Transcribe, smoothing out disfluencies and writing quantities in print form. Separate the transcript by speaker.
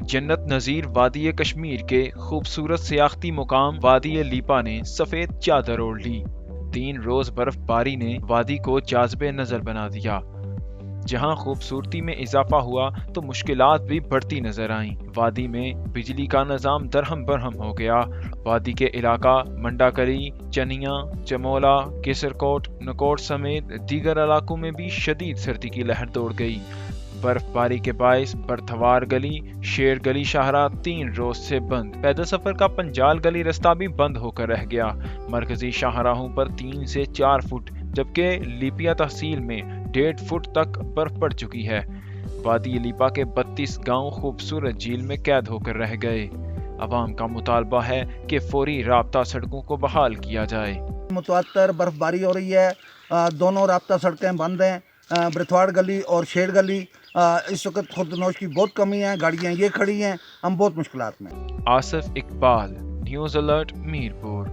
Speaker 1: جنت نظیر وادی کشمیر کے خوبصورت سیاحتی مقام وادی لیپا نے سفید چادر اوڑھ لی۔ 3 روز برف باری نے وادی کو جاذب نظر بنا دیا۔ جہاں خوبصورتی میں اضافہ ہوا تو مشکلات بھی بڑھتی نظر آئیں۔ وادی میں بجلی کا نظام درہم برہم ہو گیا۔ وادی کے علاقہ منڈا کری، چنیا، چمولا، کیسر کوٹ، نکوٹ سمیت دیگر علاقوں میں بھی شدید سردی کی لہر دوڑ گئی۔ برف باری کے باعث برتھوار گلی، شیر گلی شاہراہ 3 روز سے بند۔ پیدل سفر کا پنجال گلی رستہ بھی بند ہو کر رہ گیا۔ مرکزی شاہراہوں پر 3 سے 4 فٹ جبکہ لیپیا تحصیل میں 1.5 فٹ تک برف پڑ چکی ہے۔ وادی لیپا کے 32 گاؤں خوبصورت جھیل میں قید ہو کر رہ گئے۔ عوام کا مطالبہ ہے کہ فوری رابطہ سڑکوں کو بحال کیا جائے۔
Speaker 2: متواتر برف باری ہو رہی ہے، دونوں رابطہ سڑکیں بند ہیں، برتھواڑ گلی اور شیر گلی۔ اس وقت خود نوش کی بہت کمی ہے، گاڑیاں یہ کھڑی ہیں، ہم بہت مشکلات میں ہیں۔
Speaker 1: Asif Iqbal, news alert, Mirpur.